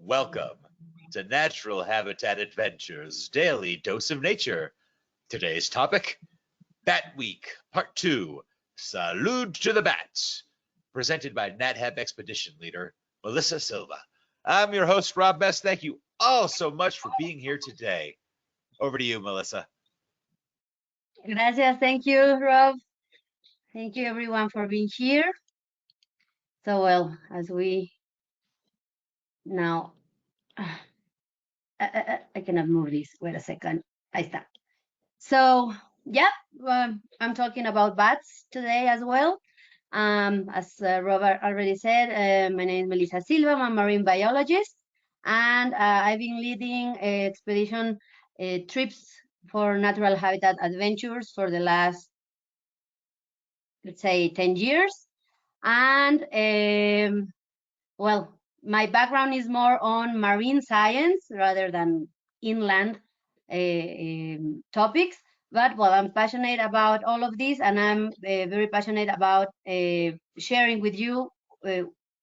Welcome to Natural Habitat Adventures Daily Dose of Nature. Today's topic, Bat Week, Part 2, Salud to the Bats, presented by NatHab Expedition Leader Melissa Silva. I'm your host, Rob Best. Thank you all so much for being here today. Over to you, Melissa. Gracias. Thank you, Rob. Thank you, everyone, for being here. So, well, as we now, I cannot move this. Wait a second. I stop. So, yeah, I'm talking about bats today as well. As Robert already said, my name is Melissa Silva. I'm a marine biologist, and I've been leading expedition trips for natural habitat adventures for the last, let's say, 10 years. And well, my background is more on marine science rather than inland topics. But well, I'm passionate about all of this, and I'm very passionate about sharing with you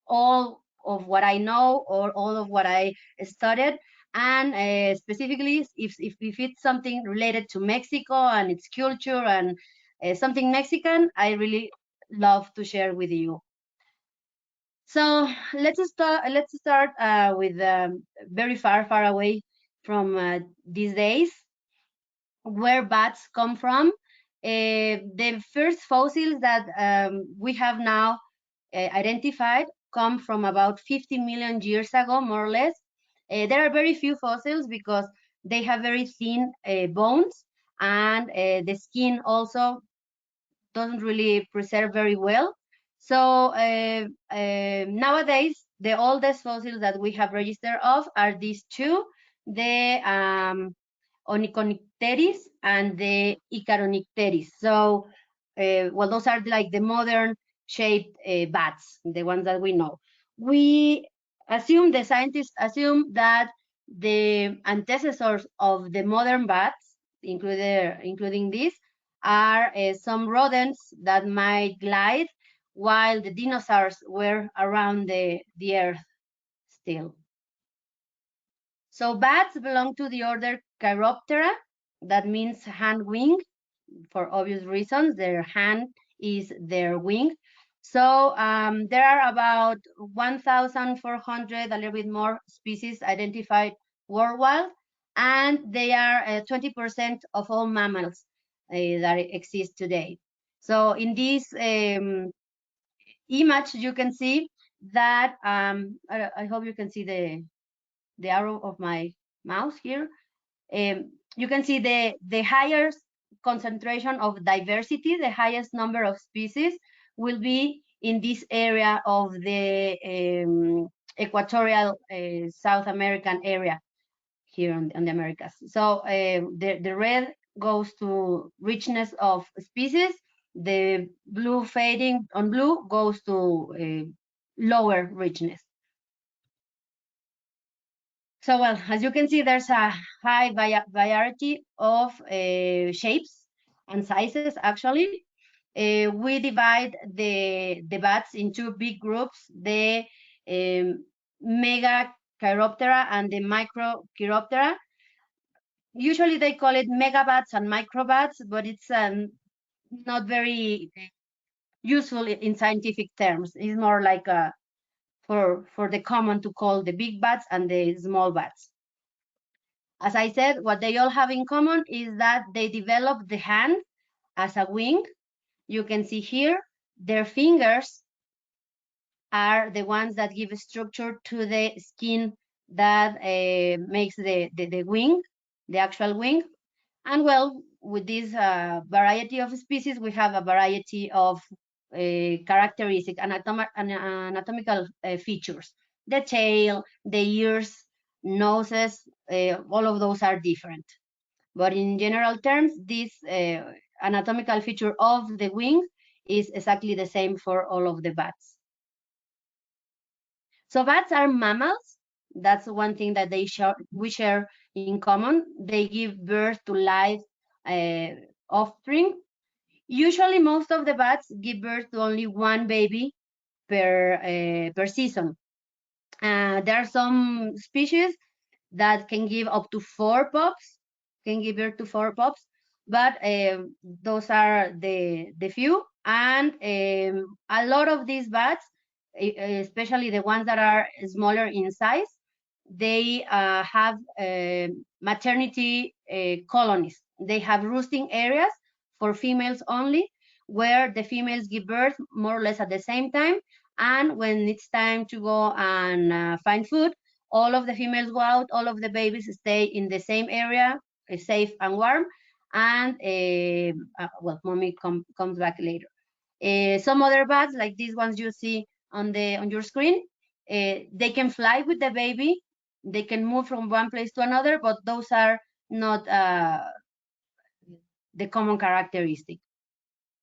all of what I know or all of what I studied. And specifically, if it's something related to Mexico and its culture and something Mexican, I really love to share with you. So let's start with very far away from these days, where bats come from. The first fossils that we have now identified come from about 50 million years ago, more or less. There are very few fossils because they have very thin bones, and the skin also doesn't really preserve very well. So nowadays, the oldest fossils that we have registered of are these two, the Onychonycteris and the Icaronicteris. So, well, those are like the modern shaped bats, the ones that we know. We assume, the scientists assume that the antecessors of the modern bats, including these, are some rodents that might glide while the dinosaurs were around the earth still. So bats belong to the order Chiroptera. That means hand wing for obvious reasons. Their hand is their wing. So there are about 1,400, a little bit more, species identified worldwide, and they are 20% of all mammals that exist today. So in this image, you can see that, I hope you can see the arrow of my mouse here. You can see the highest concentration of diversity, the highest number of species will be in this area of the equatorial South American area here on the Americas. So the red goes to richness of species, the blue fading on blue goes to lower richness. So, well, as you can see, there's a high variety of shapes and sizes, actually. We divide the bats into big groups, the mega chiroptera and the micro chiroptera. Usually they call it megabats and microbats, but it's not very useful in scientific terms. It's more like for the common to call the big bats and the small bats. As I said, what they all have in common is that they develop the hand as a wing. You can see here, their fingers are the ones that give structure to the skin that makes the wing, the actual wing. And well, with this variety of species, we have a variety of characteristic anatomical features. The tail, the ears, noses, all of those are different. But in general terms, this anatomical feature of the wing is exactly the same for all of the bats. So bats are mammals. That's one thing that we share in common. They give birth to live offspring. Usually, most of the bats give birth to only one baby per season. There are some species that can give up to 4 pups, can give birth to 4 pups, but those are the few. And a lot of these bats, especially the ones that are smaller in size, they have maternity colonies. They have roosting areas for females only, where the females give birth more or less at the same time. And when it's time to go and find food, all of the females go out, all of the babies stay in the same area, safe and warm, and well, mommy comes back later. Some other bats, like these ones you see on your screen, they can fly with the baby, they can move from one place to another, but those are not the common characteristic.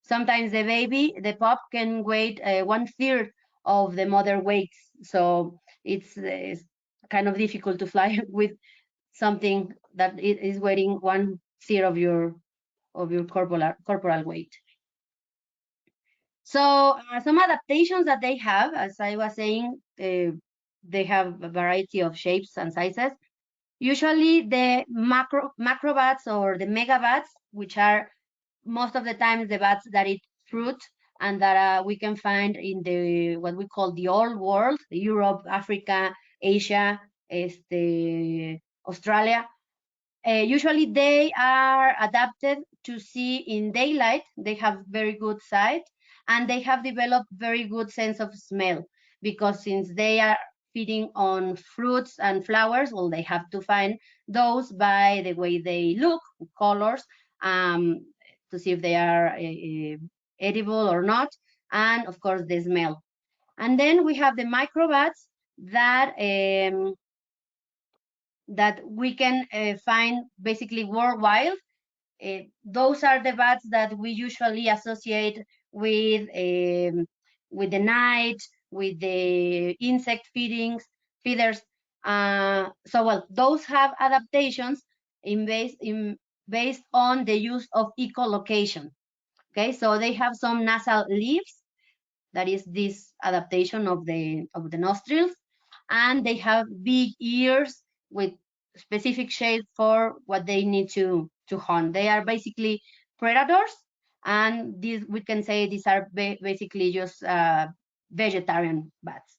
Sometimes the baby, the pup, can weigh 1/3 of the mother weights, so it's kind of difficult to fly with something that is weighing 1/3 of your corporal weight. So some adaptations that they have, as I was saying, they have a variety of shapes and sizes. Usually the macrobats or the megabats, which are most of the times the bats that eat fruit and that we can find in the what we call the old world, Europe, Africa, Asia, Australia. Usually they are adapted to see in daylight. They have very good sight, and they have developed very good sense of smell, because since they are feeding on fruits and flowers, well, they have to find those by the way they look, colors, to see if they are edible or not, and of course the smell. And then we have the microbats that that we can find basically worldwide. Those are the bats that we usually associate with the night, with the insect feeders. So well, those have adaptations based on the use of echolocation. Okay, so they have some nasal leaves, that is this adaptation of the nostrils, and they have big ears with specific shape for what they need to hunt. They are basically predators, and these, we can say, these are basically just vegetarian bats.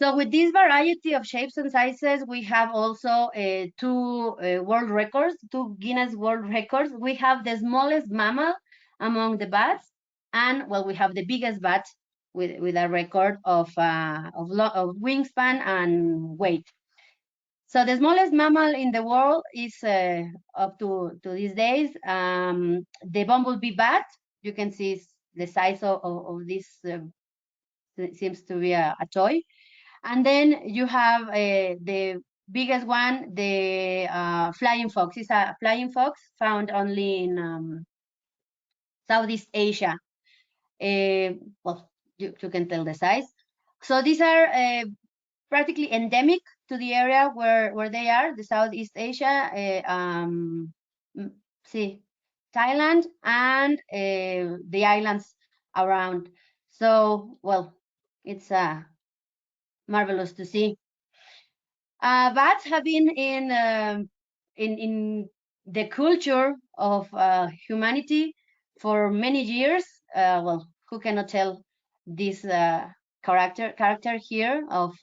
So with this variety of shapes and sizes, we have also two world records, two Guinness World Records. We have the smallest mammal among the bats, and well, we have the biggest bat with a record of wingspan and weight. So the smallest mammal in the world is up to these days the bumblebee bat. You can see the size of this seems to be a toy. And then you have the biggest one, the flying fox. It's a flying fox found only in Southeast Asia. Well, you can tell the size. So these are practically endemic to the area where they are, the Southeast Asia, see, Thailand, and the islands around. So, well, it's marvelous to see. Bats have been in the culture of humanity for many years. Well, who cannot tell this character here of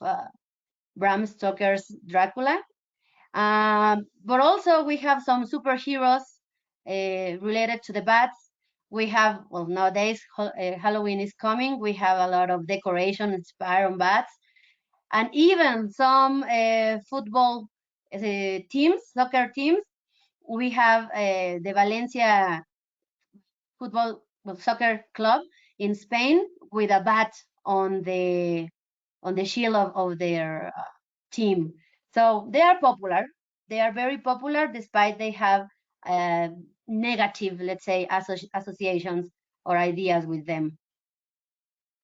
Bram Stoker's Dracula? But also we have some superheroes related to the bats. We have, well, nowadays Halloween is coming. We have a lot of decoration inspired on bats, and even some football teams, soccer teams. We have the Valencia football soccer club in Spain with a bat on the shield of their team. So they are popular. They are very popular, despite they have negative, let's say, associations or ideas with them.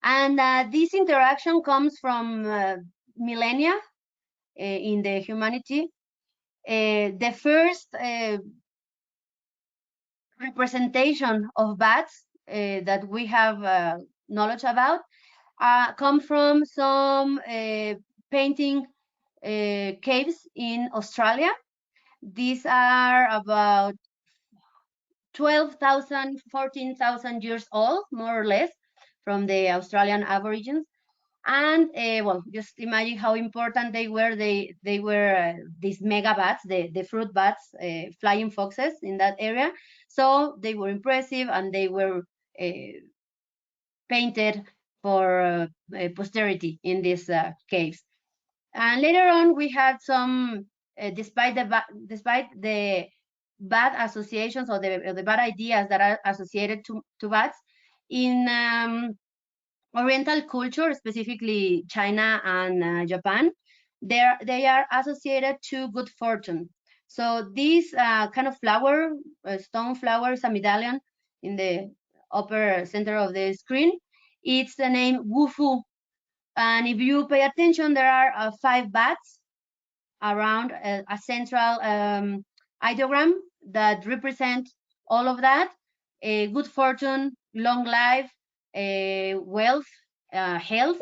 And this interaction comes from millennia in the humanity. The first representation of bats that we have knowledge about come from some painting caves in Australia. These are about 12,000, 14,000 years old, more or less, from the Australian Aborigines. And well, just imagine how important they were. They were these mega bats, the fruit bats, flying foxes in that area. So they were impressive, and they were painted for posterity in these caves. And later on, we had some, despite the bad associations or the bad ideas that are associated to bats in Oriental culture, specifically China and Japan, they are associated to good fortune. So this kind of flower, stone flower, is a medallion in the upper center of the screen. It's the name Wufu. And if you pay attention, there are 5 bats around a central ideogram that represent all of that: good fortune, long life, wealth, health,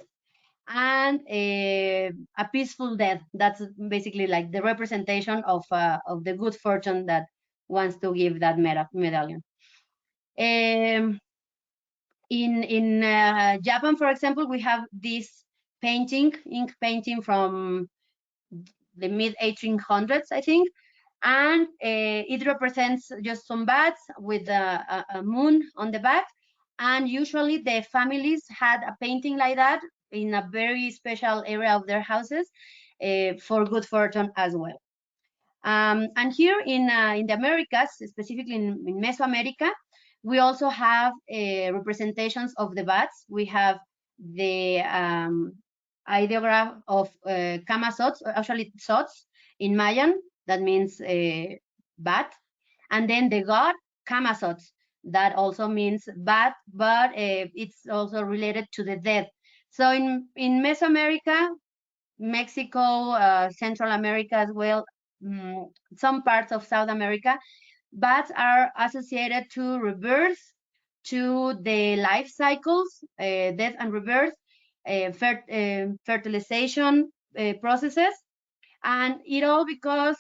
and a peaceful death. That's basically like the representation of the good fortune that wants to give that medallion. In Japan, for example, we have this painting, ink painting from the mid 1800s, I think, and it represents just some bats with a moon on the back. And usually the families had a painting like that in a very special area of their houses for good fortune as well. And here in the Americas, specifically in Mesoamerica, we also have representations of the bats. We have the ideograph of Kamazots, actually Tzots in Mayan, that means bat, and then the god Kamazots, that also means bat, but it's also related to the dead. So in Mesoamerica, Mexico, Central America as well, some parts of South America, bats are associated to rebirth, to the life cycles, death and rebirth, fertilization processes, and it all because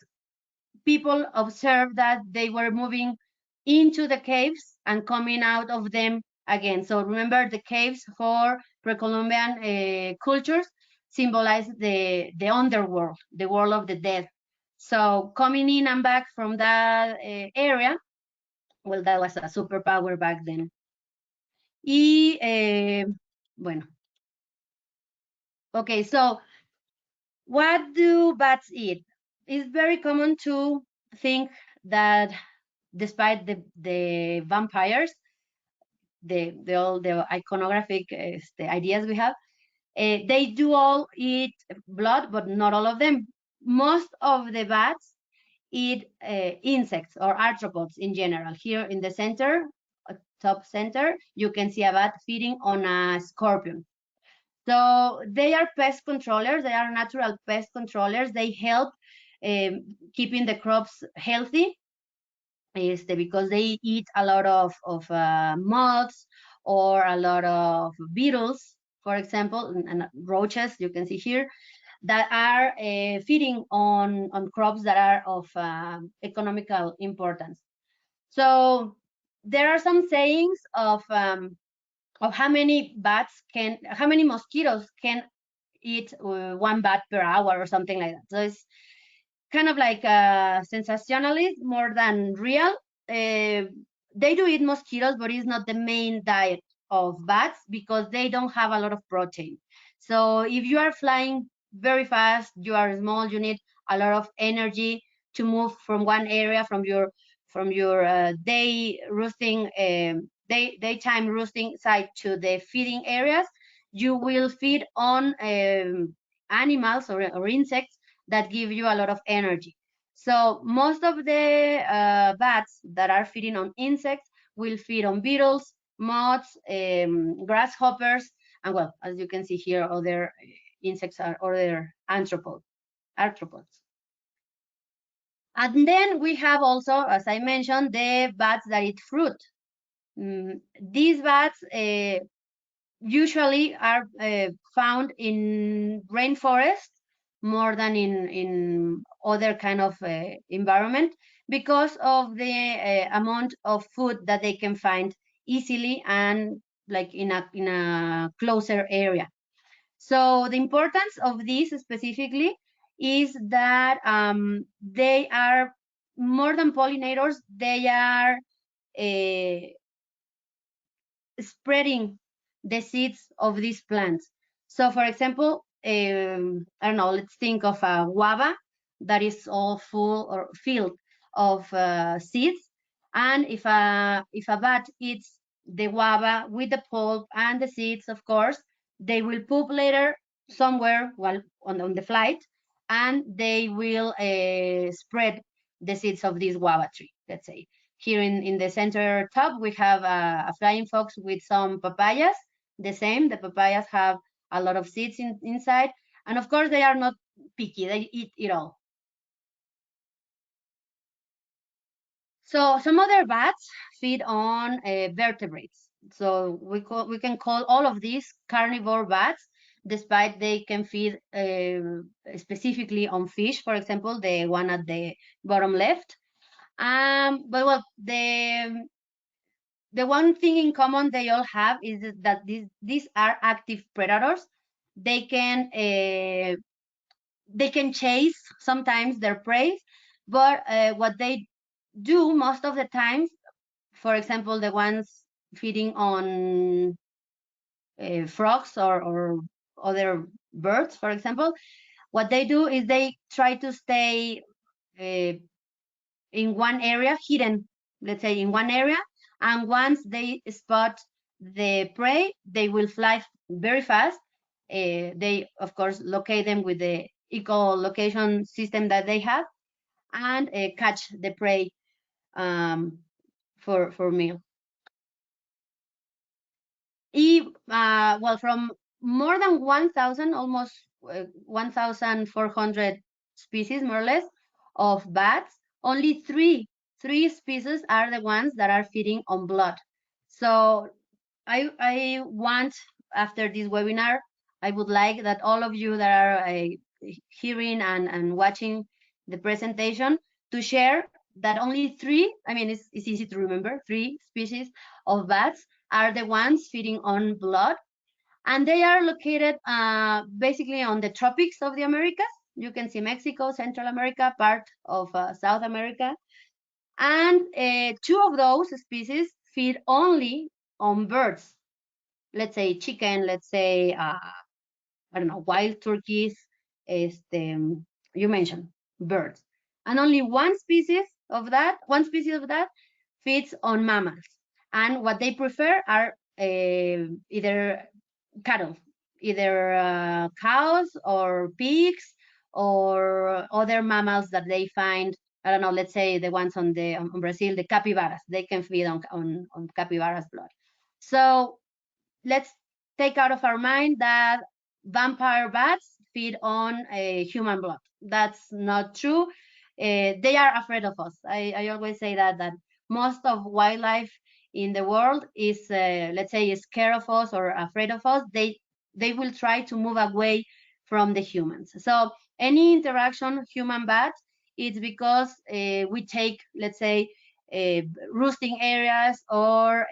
people observed that they were moving into the caves and coming out of them again. So remember, the caves for pre-Columbian cultures symbolize the underworld, the world of the dead. So coming in and back from that area, well, that was a superpower back then. Y bueno, okay, so what do bats eat? It's very common to think that despite the vampires, all the iconographic the ideas we have, they do all eat blood, but not all of them. Most of the bats eat insects or arthropods in general. Here in the center, top center, you can see a bat feeding on a scorpion. So they are pest controllers. They are natural pest controllers. They help keeping the crops healthy, because they eat a lot of moths or a lot of beetles, for example, and roaches, you can see here, that are feeding on crops that are of economical importance. So there are some sayings of how many mosquitoes can eat one bat per hour or something like that. So it's kind of like sensationalist more than real. They do eat mosquitoes, but it's not the main diet of bats because they don't have a lot of protein. So if you are flying very fast, you are small, you need a lot of energy to move from one area, from your daytime roosting site to the feeding areas. You will feed on animals or insects that give you a lot of energy. So most of the bats that are feeding on insects will feed on beetles, moths, grasshoppers, and well, as you can see here, other insects are other arthropods. And then we have also, as I mentioned, the bats that eat fruit. These bats usually are found in rainforest more than in other kind of environment, because of the amount of food that they can find easily and like in a closer area. So the importance of this specifically is that they are more than pollinators. They are uh, spreading the seeds of these plants. So, for example, I don't know, let's think of a guava that is all full or filled of seeds. And if a bat eats the guava with the pulp and the seeds, of course, they will poop later somewhere while on the flight, and they will spread the seeds of this guava tree, let's say. Here in the center top, we have a flying fox with some papayas. The same, the papayas have a lot of seeds inside. And of course, they are not picky, they eat it all. So some other bats feed on vertebrates. So we can call all of these carnivore bats, despite they can feed specifically on fish, for example, the one at the bottom left. But well, the one thing in common they all have is that these are active predators. They can uh, they can chase sometimes their prey, but what they do most of the time, for example, the ones feeding on frogs or other birds, for example, what they do is they try to stay uh, in one area, hidden, let's say in one area, and once they spot the prey, they will fly very fast. They, of course, locate them with the echolocation system that they have, and catch the prey for meal. Well, from more than 1,000, almost 1,400 species, more or less, of bats, only three species are the ones that are feeding on blood. So I want, after this webinar, I would like that all of you that are hearing and watching the presentation to share that only three, I mean, it's easy to remember, three species of bats are the ones feeding on blood, and they are located basically on the tropics of the Americas. You can see Mexico, Central America, part of South America, and two of those species feed only on birds. Let's say chicken, let's say I don't know, wild turkeys. You mentioned birds, and only one species of that feeds on mammals, and what they prefer are either cattle, either cows or pigs or other mammals that they find. I don't know. Let's say the ones on Brazil, the capybaras. They can feed on capybaras blood. So let's take out of our mind that vampire bats feed on human blood. That's not true. They are afraid of us. I always say that most of wildlife in the world is, let's say, scared of us or afraid of us. They will try to move away from the humans. So any interaction human bat, it's because we take, let's say, uh, roosting areas or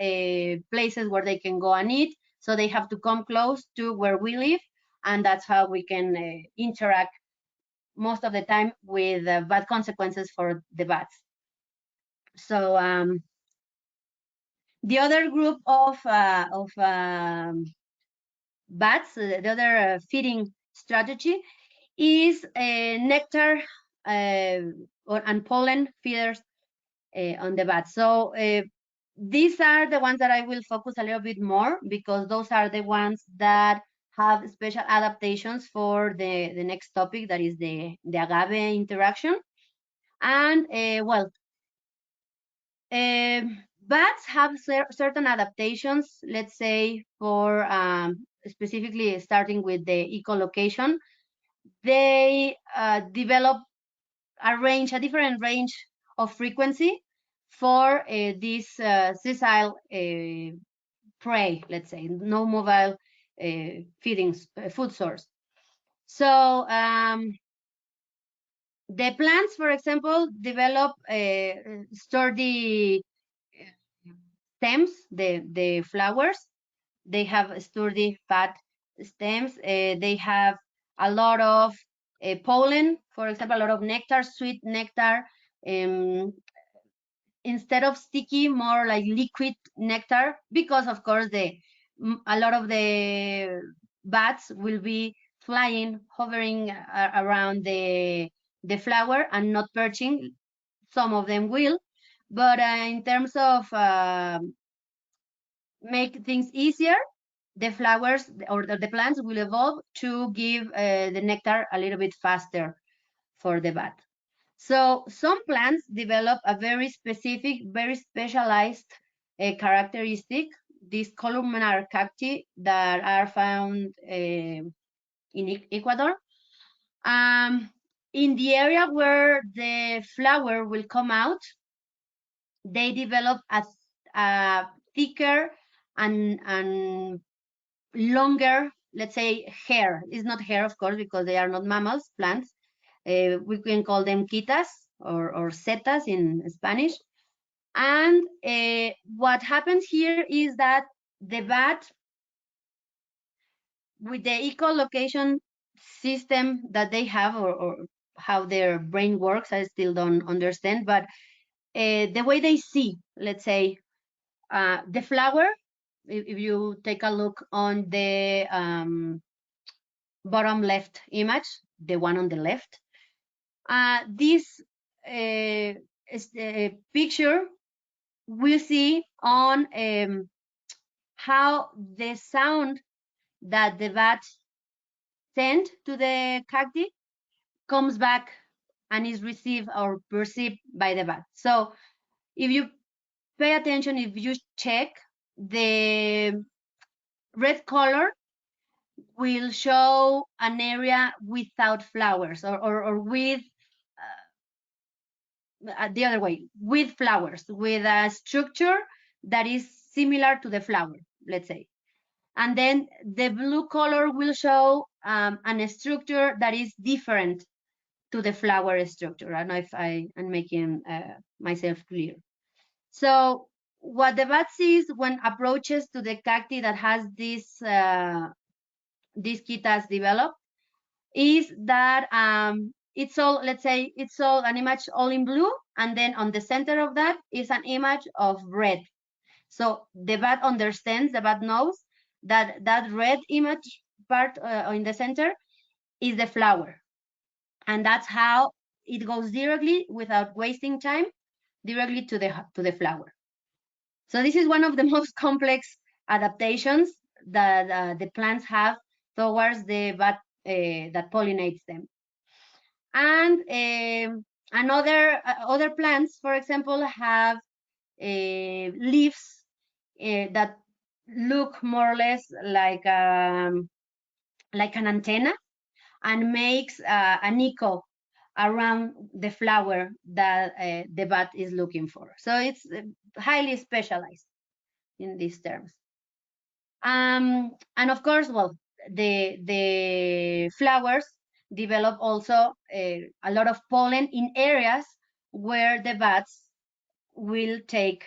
places where they can go and eat. So they have to come close to where we live, and that's how we can interact most of the time with bad consequences for the bats. So the other group of bats, the other feeding strategy is nectar and pollen feeders on the bats. So these are the ones that I will focus a little bit more, because those are the ones that have special adaptations for the next topic, that is the agave interaction. And well, bats have certain adaptations, let's say, for specifically starting with the echolocation. They develop a different range of frequency for this sessile prey, let's say, no mobile food source. So the plants, for example, develop sturdy stems, the flowers. They have sturdy fat stems. They have a lot of pollen, for example, a lot of nectar, sweet nectar. Instead of sticky, more like liquid nectar, because of course a lot of the bats will be flying, hovering around the flower and not perching. Some of them will, but in terms of make things easier, the flowers or the plants will evolve to give the nectar a little bit faster for the bat. So some plants develop a very specific, very specialized characteristic, these columnar cacti that are found in Ecuador. In the area where the flower will come out, they develop a thicker and longer, let's say, hair. It's not hair, of course, because they are not mammals, plants. We can call them quitas or setas in Spanish. And what happens here is that the bat, with the echolocation system that they have, or how their brain works, I still don't understand, but the way they see, let's say, the flower, if you take a look on the bottom left image, the one on the left, this picture we see on how the sound that the bat sent to the cacti comes back and is received or perceived by the bat. So if you pay attention, if you check, the red color will show an area without flowers, or with the other way, with flowers, with a structure that is similar to the flower, let's say. And then the blue color will show a structure that is different to the flower structure. I don't know if I am making myself clear. So what the bat sees when approaches to the cacti that has these quitas developed is that it's all, let's say, it's all an image all in blue, and then on the center of that is an image of red. So the bat understands, the bat knows that that red image part in the center is the flower. And that's how it goes directly, without wasting time, directly to the flower. So this is one of the most complex adaptations that the plants have towards the bat that pollinates them. And other plants, for example, have leaves that look more or less like an antenna, and makes an echo around the flower that the bat is looking for. So it's highly specialized in these terms. And of course, well, the flowers develop also a lot of pollen in areas where the bats will take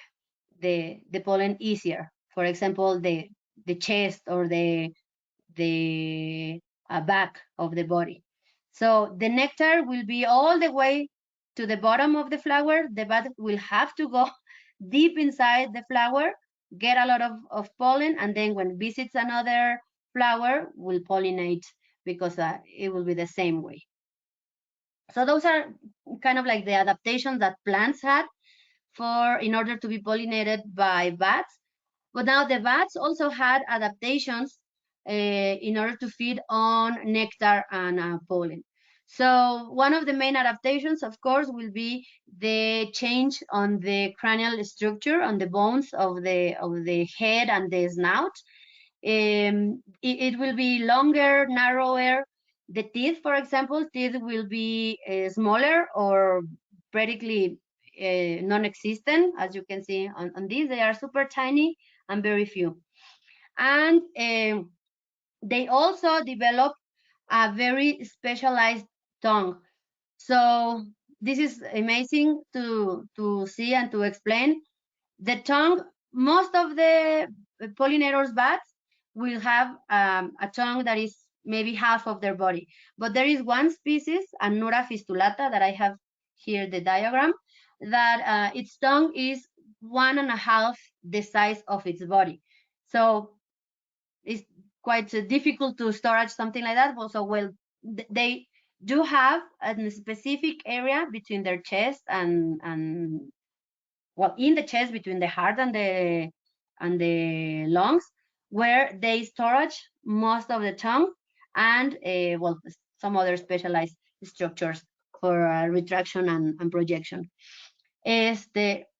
the pollen easier. For example, the chest or the back of the body. So the nectar will be all the way to the bottom of the flower. The bat will have to go deep inside the flower, get a lot of pollen, and then when it visits another flower, will pollinate, because it will be the same way. So those are kind of like the adaptations that plants had in order to be pollinated by bats. But now the bats also had adaptations in order to feed on nectar and pollen. So one of the main adaptations, of course, will be the change on the cranial structure, on the bones of the head and the snout. It will be longer, narrower. The teeth, for example, teeth will be smaller or practically non-existent. As you can see on these, they are super tiny and very few. And They also develop a very specialized tongue. So this is amazing to see and to explain. The tongue, most of the pollinators bats will have a tongue that is maybe half of their body. But there is one species, Anura fistulata, that I have here the diagram, that its tongue is 1.5 the size of its body. So it's quite difficult to storage something like that. Also, well, they do have a specific area between their chest and well, in the chest between the heart and the lungs, where they storage most of the tongue and well, some other specialized structures for retraction and projection.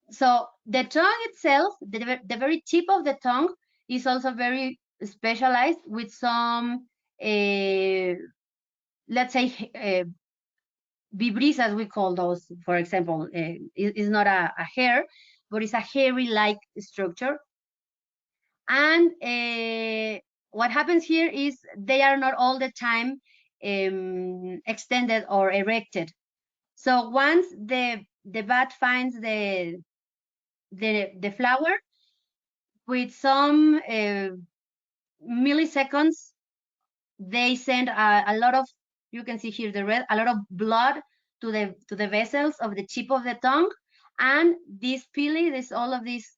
So the tongue itself, the very tip of the tongue is also very specialized with some, let's say, vibrisas, we call those, for example, is not a hair, but it's a hairy-like structure. And what happens here is they are not all the time extended or erected. So once the bat finds the flower, with some milliseconds, they send a lot of, you can see here the red, a lot of blood to the vessels of the tip of the tongue, and this pili, all of these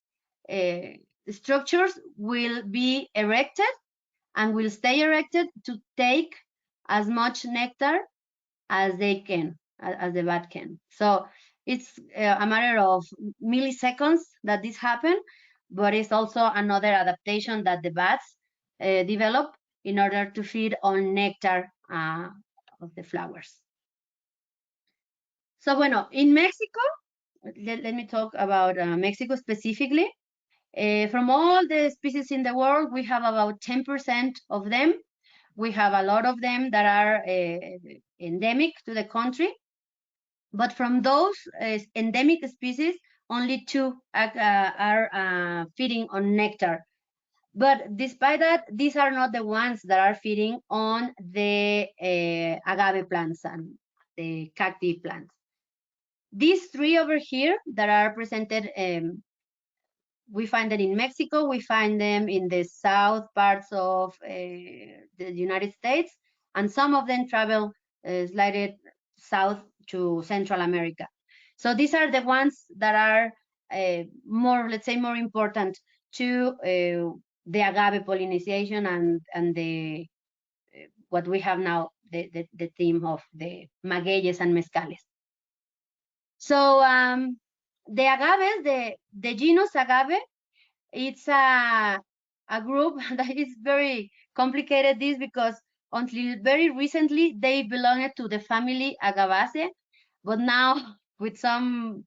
structures will be erected and will stay erected to take as much nectar as they can, as the bat can. So it's a matter of milliseconds that this happen, but it's also another adaptation that the bats develop in order to feed on nectar of the flowers. So, bueno, in Mexico, let me talk about Mexico specifically. From all the species in the world, we have about 10% of them. We have a lot of them that are endemic to the country. But from those endemic species, only 2 are feeding on nectar. But despite that, these are not the ones that are feeding on the agave plants and the cacti plants. These 3 over here that are presented, we find them in Mexico, we find them in the south parts of the United States, and some of them travel slightly south to Central America. So these are the ones that are more, let's say, more important to the agave pollination and the what we have now, the theme of the magueyes and mezcales. So the agaves, the genus agave, it's a group that is very complicated, this, because until very recently they belonged to the family Agavaceae, but now with some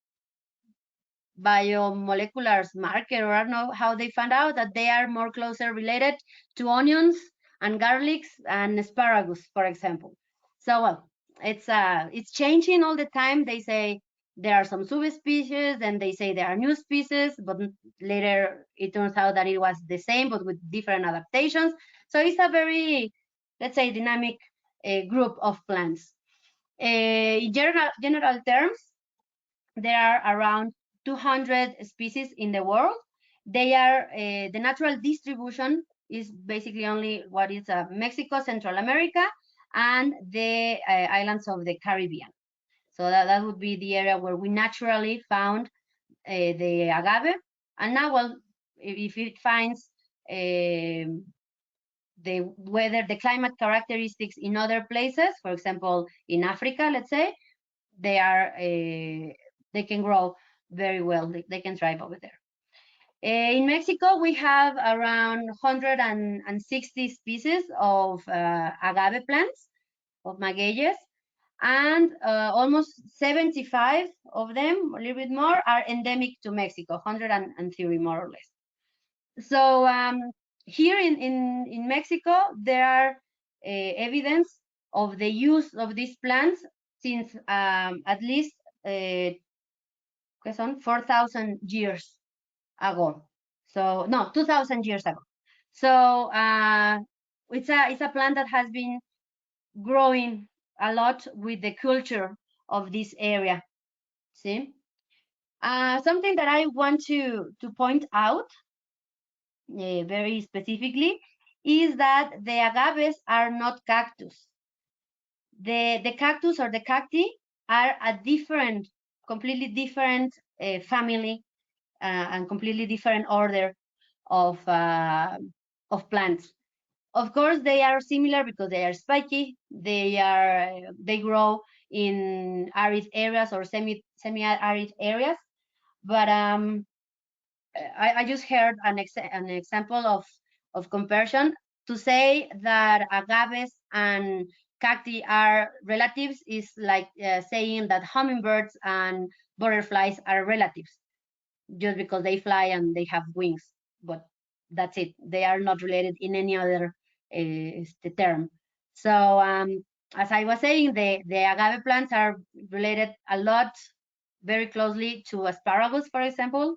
biomolecular marker, or I don't know how they found out that they are more closer related to onions and garlics and asparagus, for example. So well, it's changing all the time. They say there are some subspecies, and they say there are new species, but later it turns out that it was the same but with different adaptations. So it's a very, let's say, dynamic group of plants. In general terms, there are around 200 species in the world. They are the natural distribution is basically only what is Mexico, Central America, and the islands of the Caribbean. So that would be the area where we naturally found the agave. And now, well, if it finds the weather, the climate characteristics in other places, for example, in Africa, let's say, they are they can grow very well. They can thrive over there. In Mexico, we have around 160 species of agave plants, of magueyes, and almost 75 of them, a little bit more, are endemic to Mexico, 130 more or less. So here in Mexico, there are evidence of the use of these plants since at least 4,000 years ago. So no, 2,000 years ago. So it's a plant that has been growing a lot with the culture of this area. See, something that I want to point out very specifically is that the agaves are not cactus. The cactus or the cacti are a different, completely different family and completely different order of plants. Of course, they are similar because they are spiky. They grow in arid areas or semi-arid areas. But I just heard an example of comparison to say that agaves and cacti are relatives is like saying that hummingbirds and butterflies are relatives just because they fly and they have wings, but that's it. They are not related in any other term. So as I was saying, the agave plants are related a lot, very closely to asparagus, for example,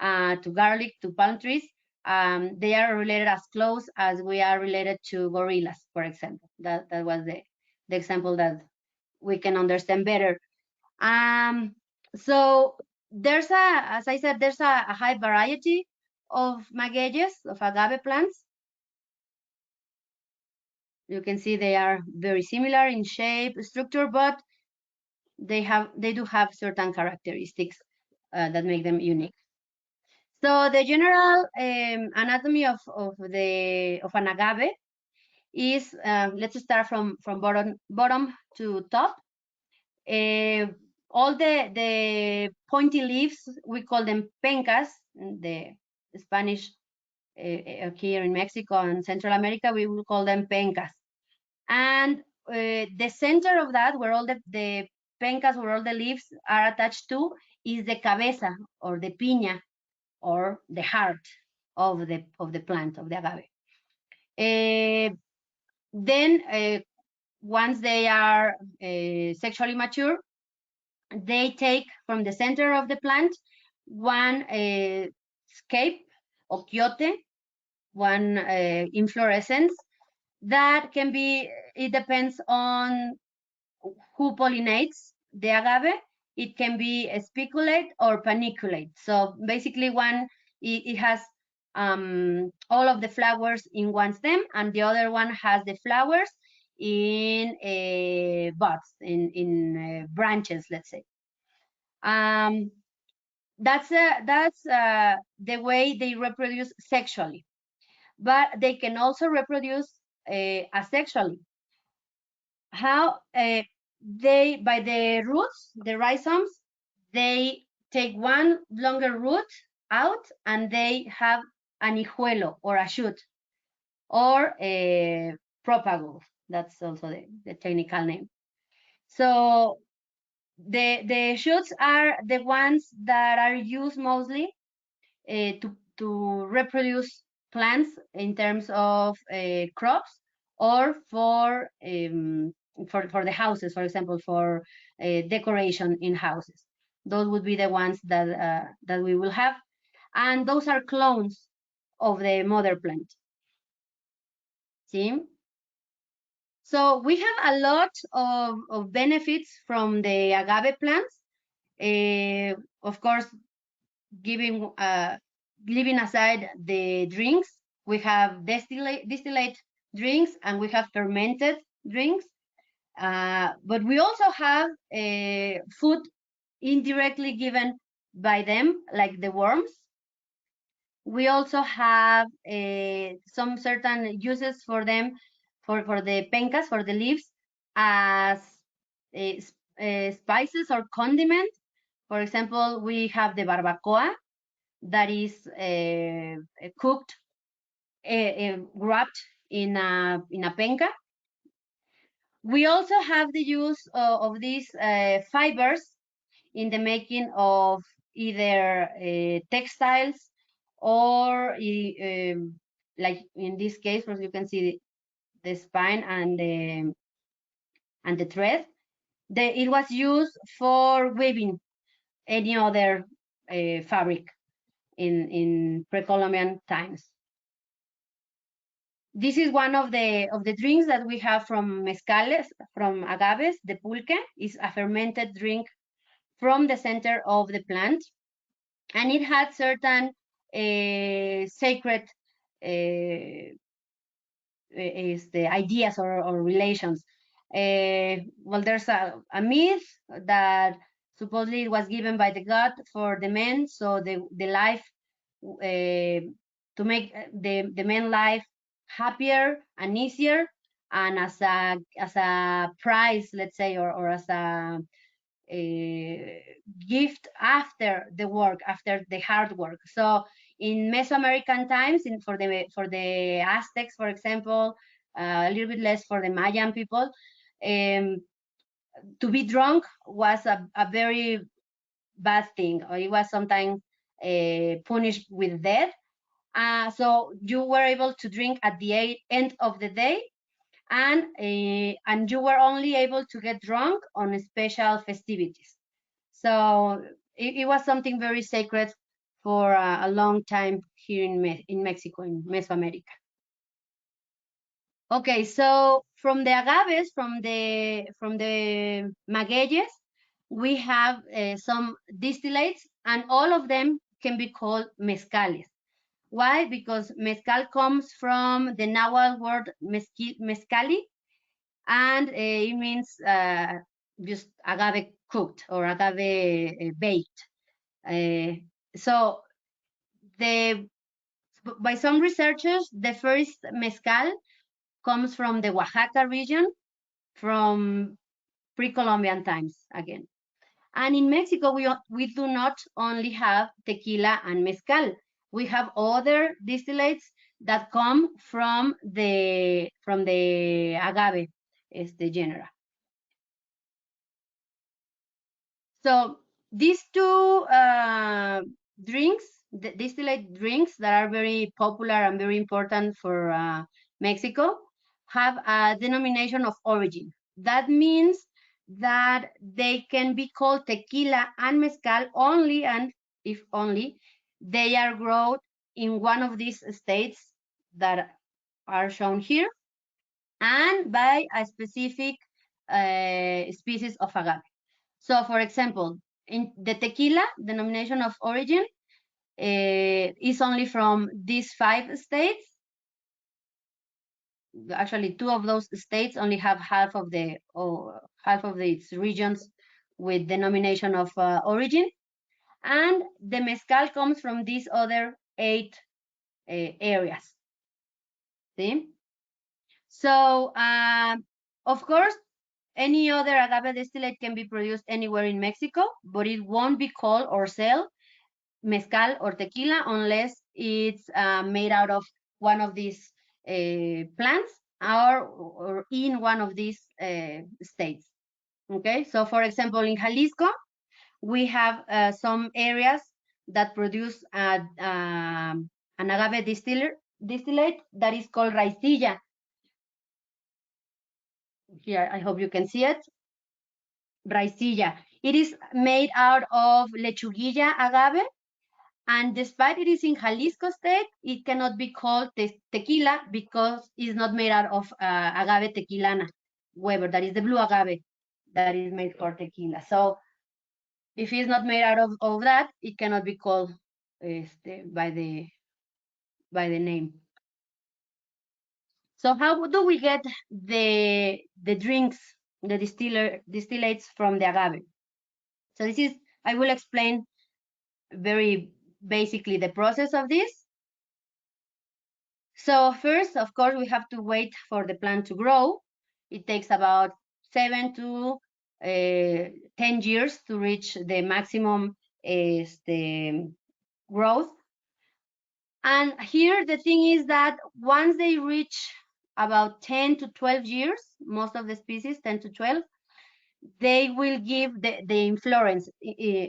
to garlic, to palm trees. They are related as close as we are related to gorillas, for example. That was the example that we can understand better. So there's as I said, there's a high variety of magueyes, of agave plants. You can see they are very similar in shape, structure, but they do have certain characteristics that make them unique. So the general anatomy of an agave is let's start from bottom to top. All the pointy leaves, we call them pencas. The Spanish here in Mexico and Central America, we will call them pencas. And the center of that, where all the pencas, where all the leaves are attached to, is the cabeza or the piña, or the heart of the plant, of the agave. Then once they are sexually mature, they take from the center of the plant one scape or quiote, one inflorescence that can be, it depends on who pollinates the agave. It can be a spiculate or paniculate. So basically it has all of the flowers in one stem, and the other one has the flowers in buds, in branches, let's say. That's the way they reproduce sexually, but they can also reproduce asexually. How they, by the roots, the rhizomes, they take one longer root out and they have an hijuelo or a shoot, or a propagule. That's also the technical name. So the shoots are the ones that are used mostly to reproduce plants in terms of crops, or for the houses, for example, for decoration in houses. Those would be the ones that we will have, and those are clones of the mother plant. See? So we have a lot of benefits from the agave plants. Of course, leaving aside the drinks, we have distillate drinks and we have fermented drinks. But we also have food indirectly given by them, like the worms. We also have some certain uses for them, for the pencas, for the leaves, as spices or condiments. For example, we have the barbacoa that is cooked, wrapped in a penca. We also have the use of these fibers in the making of either textiles, or like in this case, as you can see, the spine and the thread. It was used for weaving any other fabric in pre-Columbian times. This is one of the drinks that we have from mezcales, from agaves. The pulque is a fermented drink from the center of the plant, and it had certain sacred is the ideas or relations. Well, there's a myth that supposedly it was given by the god for the men, so the life to make the men life happier and easier, and as a prize, let's say, or as a gift after the work, after the hard work. So in Mesoamerican times, for the Aztecs, for example, a little bit less for the Mayan people, to be drunk was a very bad thing, or it was sometimes punished with death. So you were able to drink at the end of the day, and you were only able to get drunk on special festivities. So it was something very sacred for a long time here in Mexico, in Mesoamerica. Okay, so from the agaves, from the magueyes, we have some distillates, and all of them can be called mezcales. Why? Because mezcal comes from the Nahuatl word mezcali, and it means just agave cooked or agave baked. So by some researchers, the first mezcal comes from the Oaxaca region, from pre-Columbian times again. And in Mexico, we do not only have tequila and mezcal. We have other distillates that come from the agave genera. So these two drinks, the distillate drinks that are very popular and very important for Mexico, have a denomination of origin. That means that they can be called tequila and mezcal only, and if only, they are grown in one of these states that are shown here, and by a specific species of agave. So, for example, in the tequila, denomination of origin is only from these 5 states. Actually, 2 of those states only have half of its regions with denomination of origin, and the mezcal comes from these other 8 areas. See? So, of course, any other agave distillate can be produced anywhere in Mexico, but it won't be called or sell mezcal or tequila unless it's made out of one of these plants or in one of these states. Okay, so for example, in Jalisco, we have some areas that produce an agave distillate that is called raicilla. Here, I hope you can see it. Raicilla. It is made out of lechuguilla agave, and despite it is in Jalisco state, it cannot be called tequila because it's not made out of agave tequilana, Weber, that is the blue agave that is made for tequila. So if it's not made out of that, it cannot be called by the name. So how do we get the drinks, the distillates from the agave? So this is, I will explain very basically the process of this. So first, of course, we have to wait for the plant to grow. It takes about 7 to 10 years to reach the maximum growth. And here the thing is that once they reach about 10 to 12 years, most of the species, 10 to 12, they will give the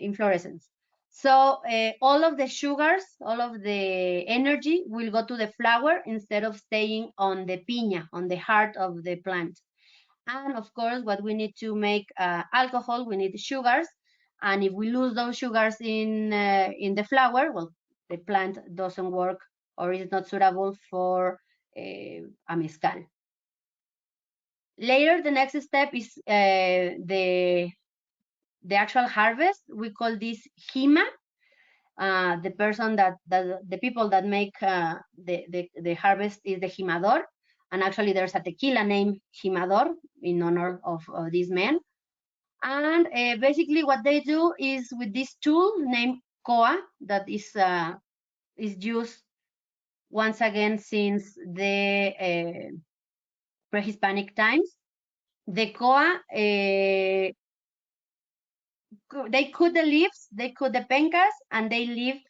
inflorescence. So all of the sugars, all of the energy will go to the flower instead of staying on the piña, on the heart of the plant. And of course, what we need to make alcohol, we need sugars. And if we lose those sugars in the flower, well, the plant doesn't work or is not suitable for a mezcal. Later, the next step is the actual harvest. We call this hima. The person the people that make the harvest is the jimador, and actually there's a tequila named jimador in honor of this man. And basically what they do is with this tool named coa that is used once again since the pre-Hispanic times. The coa, they cut the leaves, they cut the pencas, and they leave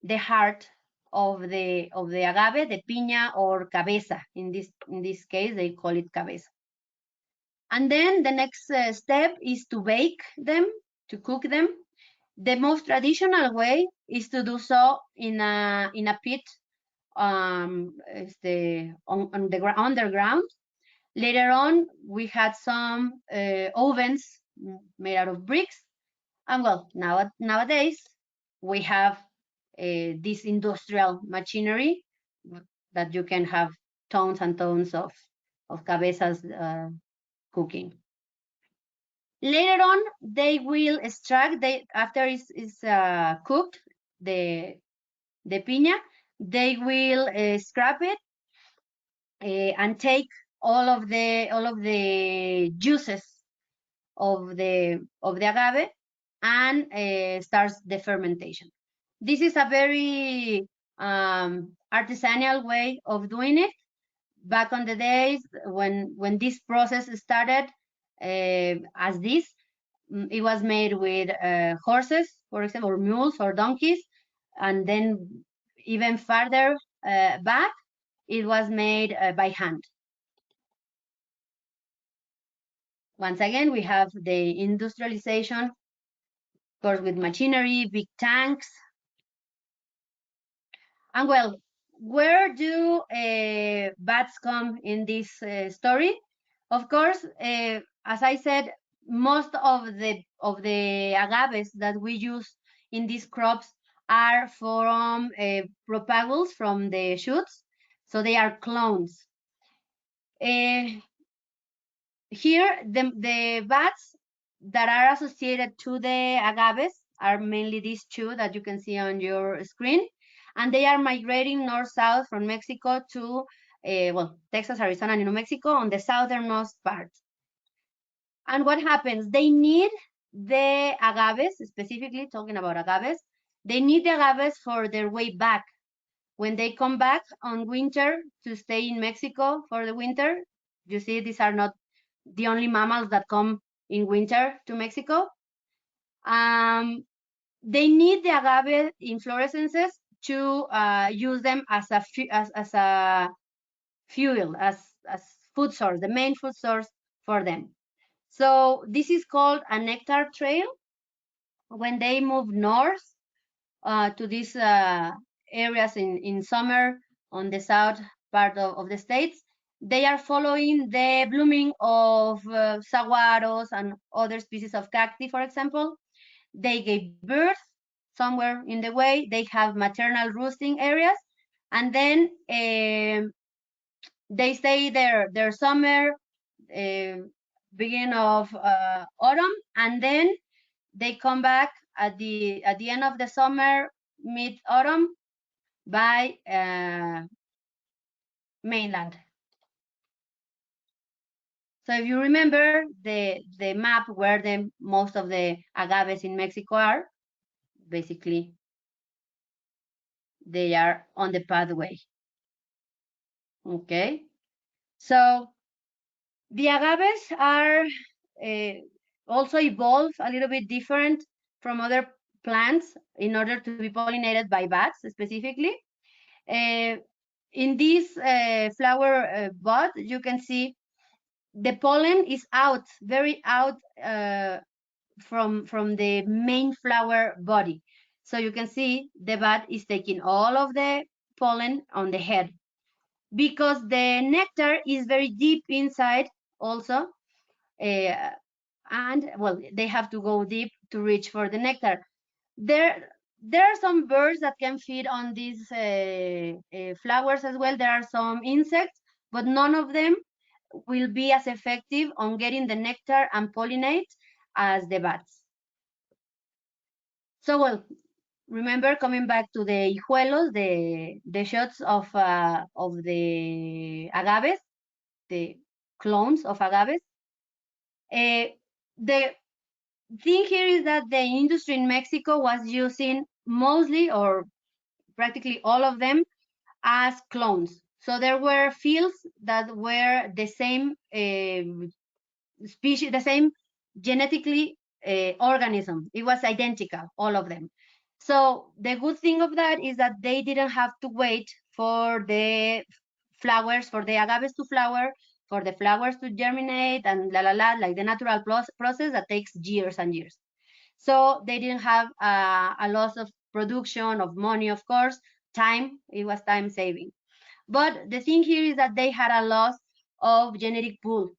the heart of the agave, the piña or cabeza. In this case, they call it cabeza. And then the next step is to bake them, to cook them. The most traditional way is to do so in a pit on the underground. Later on, we had some ovens made out of bricks. And well, nowadays, we have this industrial machinery that you can have tons and tons of cabezas cooking. Later on, they will extract, after it's cooked, the piña, they will scrap it and take all of the juices of the agave and starts the fermentation. This is a very artisanal way of doing it. Back on the days when this process started, as this, it was made with horses, for example, or mules or donkeys, and then even further back, it was made by hand. Once again, we have the industrialization, of course, with machinery, big tanks. And well, where do bats come in this story? Of course, as I said, most of the agaves that we use in these crops are from propagules from the shoots, so they are clones. Here, the bats that are associated to the agaves are mainly these two that you can see on your screen, and they are migrating north-south from Mexico to well, Texas, Arizona, and New Mexico on the southernmost part. And what happens? They need the agaves, specifically talking about agaves, they need the agaves for their way back. When they come back on winter to stay in Mexico for the winter, you see these are not the only mammals that come in winter to Mexico. They need the agave inflorescences to use them as a fuel, as food source, the main food source for them. So this is called a nectar trail. When they move north to these areas in summer on the south part of the states, they are following the blooming of saguaros and other species of cacti, for example. They gave birth somewhere in the way. They have maternal roosting areas, and then they stay their summer, beginning of autumn, and then they come back at the end of the summer, mid-autumn, by mainland. So if you remember the map where most of the agaves in Mexico are, basically they are on the pathway. Okay, so the agaves are also evolved a little bit different from other plants in order to be pollinated by bats specifically. In this flower bud, you can see the pollen is out, very out from the main flower body. So you can see the bat is taking all of the pollen on the head, because the nectar is very deep inside also. And well, they have to go deep to reach for the nectar. there are some birds that can feed on these flowers as well. There are some insects, but none of them will be as effective on getting the nectar and pollinate as the bats. So, well, remember coming back to the hijuelos, the shots of the agaves, the clones of agaves. The thing here is that the industry in Mexico was using mostly or practically all of them as clones. So there were fields that were the same species, the same genetically organism. It was identical, all of them. So the good thing of that is that they didn't have to wait for the flowers, for the agaves to flower, for the flowers to germinate, and like the natural process that takes years and years. So they didn't have a loss of production, of money, of course, time. It was time saving. But the thing here is that they had a loss of genetic pool.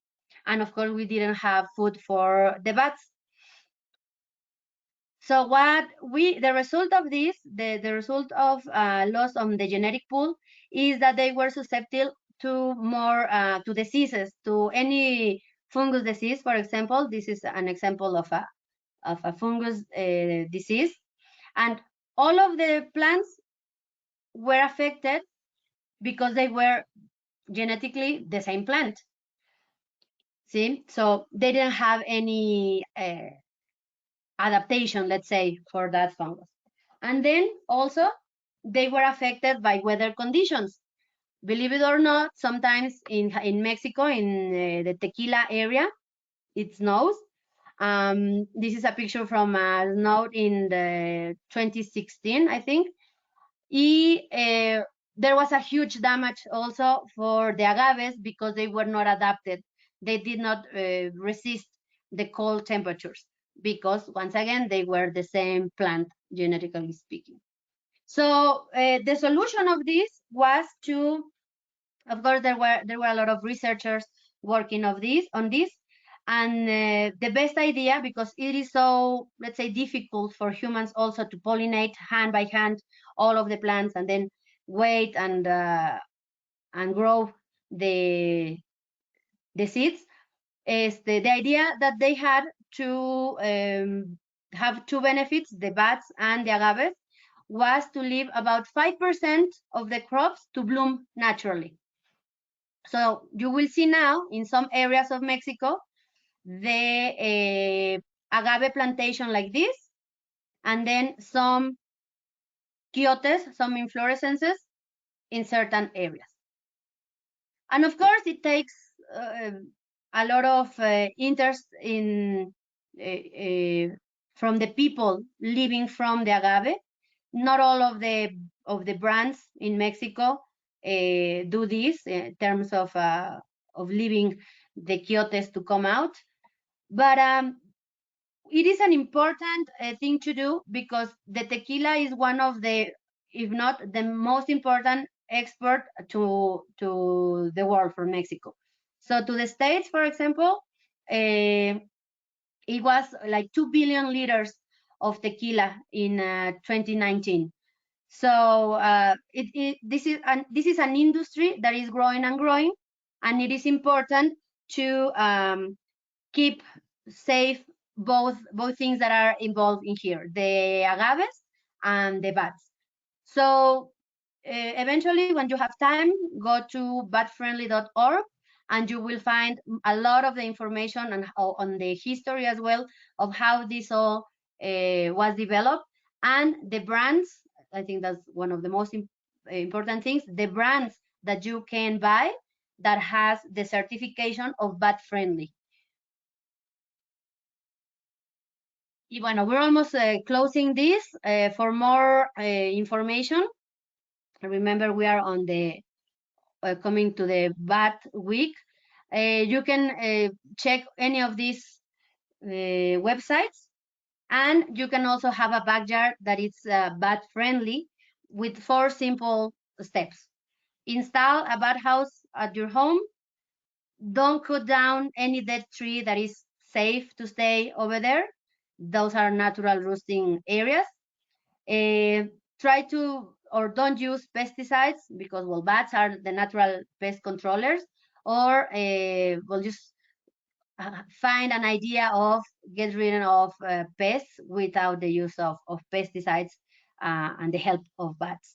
And of course, we didn't have food for the bats. So the result of this, the result of loss on the genetic pool is that they were susceptible to more to diseases, to any fungus disease, for example. This is an example of a fungus disease. And all of the plants were affected because they were genetically the same plant. See, so they didn't have any adaptation, let's say, for that fungus. And then also they were affected by weather conditions. Believe it or not, sometimes in Mexico, in the tequila area, it snows. This is a picture from a snow in the 2016, I think. There was a huge damage also for the agaves because they were not adapted. They did not resist the cold temperatures because, once again, they were the same plant, genetically speaking. So the solution of this was to, of course, there were a lot of researchers working on this, and the best idea, because it is so, let's say, difficult for humans also to pollinate hand by hand all of the plants and then wait and grow the seeds, is the idea that they had to have two benefits, the bats and the agaves, was to leave about 5% of the crops to bloom naturally. So you will see now in some areas of Mexico, the agave plantation like this, and then some quiotes, some inflorescences in certain areas. And of course, it takes a lot of interest in from the people living from the agave. Not all of the brands in Mexico do this in terms of leaving the quiotes to come out, but it is an important thing to do because the tequila is one of the, if not the most important export to the world from Mexico. So to the States, for example, it was like 2 billion liters of tequila in 2019. So this is an industry that is growing and growing, and it is important to keep safe both things that are involved in here, the agaves and the bats. So eventually, when you have time, go to batfriendly.org and you will find a lot of the information on the history as well of how this all was developed, and the brands. I think that's one of the most important things, the brands that you can buy that has the certification of bat friendly. Y bueno, we're almost closing this. For more information, remember we are on the coming to the bat week. You can check any of these websites, and you can also have a backyard that is bat friendly with 4 simple steps. Install a bat house at your home. Don't cut down any dead tree that is safe to stay over there. Those are natural roosting areas. Try to or don't use pesticides because, well, bats are the natural pest controllers, or well, just find an idea of get rid of pests without the use of pesticides and the help of bats.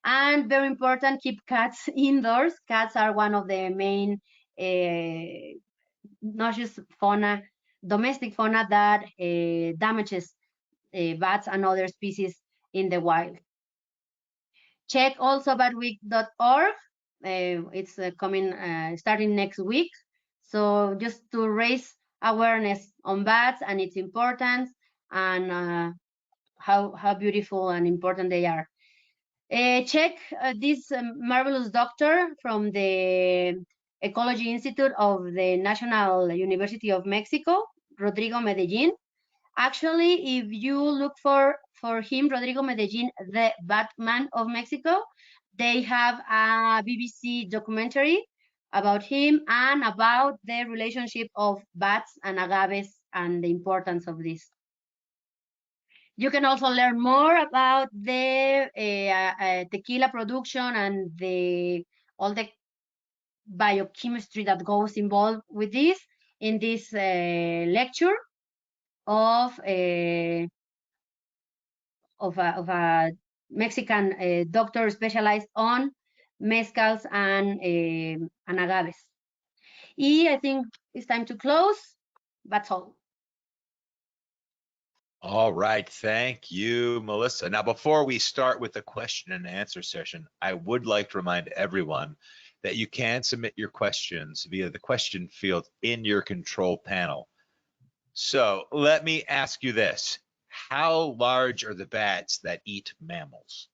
And very important, keep cats indoors. Cats are one of the main noxious fauna, domestic fauna that damages bats and other species in the wild. Check also batweek.org. It's coming starting next week. So just to raise awareness on bats and its importance and how beautiful and important they are. Check this marvelous doctor from the Ecology Institute of the National University of Mexico, Rodrigo Medellin. Actually, if you look for him, Rodrigo Medellin, the Batman of Mexico, they have a BBC documentary about him and about the relationship of bats and agaves and the importance of this. You can also learn more about the tequila production and all the biochemistry that goes involved with this in this lecture of a Mexican doctor specialized on mezcals and agaves. I think it's time to close. That's all. All right, thank you, Melissa. Now, before we start with the question and answer session, I would like to remind everyone that you can submit your questions via the question field in your control panel. So let me ask you this. How large are the bats that eat mammals?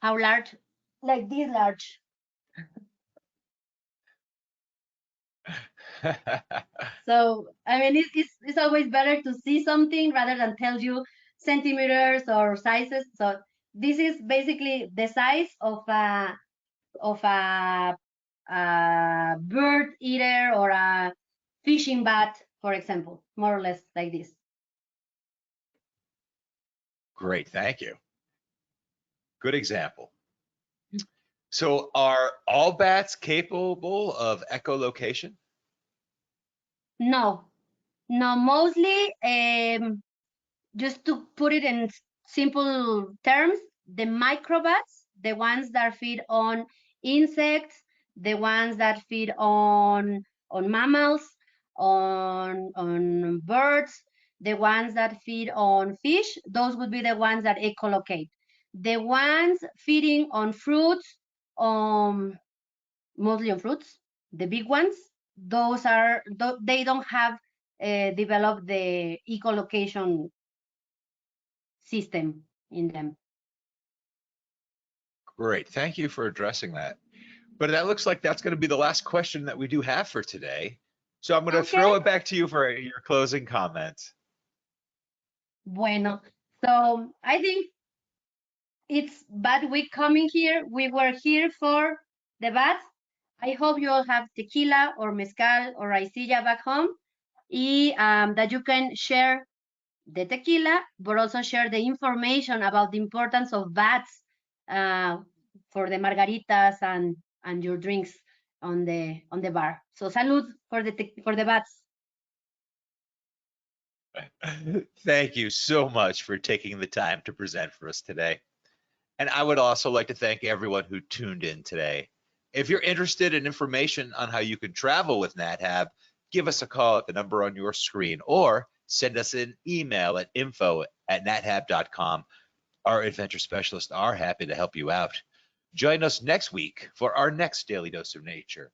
How large? Like this large. So, I mean, it's always better to see something rather than tell you centimeters or sizes. So this is basically the size of a bird eater or a fishing bat, for example, more or less like this. Great, thank you. Good example. So are all bats capable of echolocation? No, mostly, just to put it in simple terms, the microbats, the ones that feed on insects, the ones that feed on mammals, on birds, the ones that feed on fish, those would be the ones that echolocate. The ones feeding on fruits, mostly on fruits, the big ones, those are, they don't have developed the echolocation system in them. Great, thank you for addressing that. But that looks like that's going to be the last question that we do have for today. So I'm going to throw it back to you for your closing comments. Bueno, so I think it's Bat Week coming here. We were here for the bats. I hope you all have tequila or mezcal or raicilla back home, that you can share the tequila, but also share the information about the importance of bats for the margaritas and your drinks on the bar. So salud for the bats. Thank you so much for taking the time to present for us today. And I would also like to thank everyone who tuned in today. If you're interested in information on how you can travel with NatHab, give us a call at the number on your screen or send us an email at info@nathab.com. Our adventure specialists are happy to help you out. Join us next week for our next Daily Dose of Nature.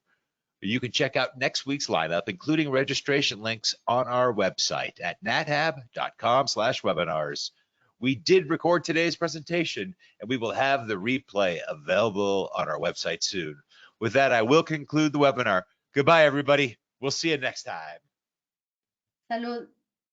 You can check out next week's lineup, including registration links on our website at nathab.com/webinars. We did record today's presentation, and we will have the replay available on our website soon. With that, I will conclude the webinar. Goodbye, everybody. We'll see you next time. Salud.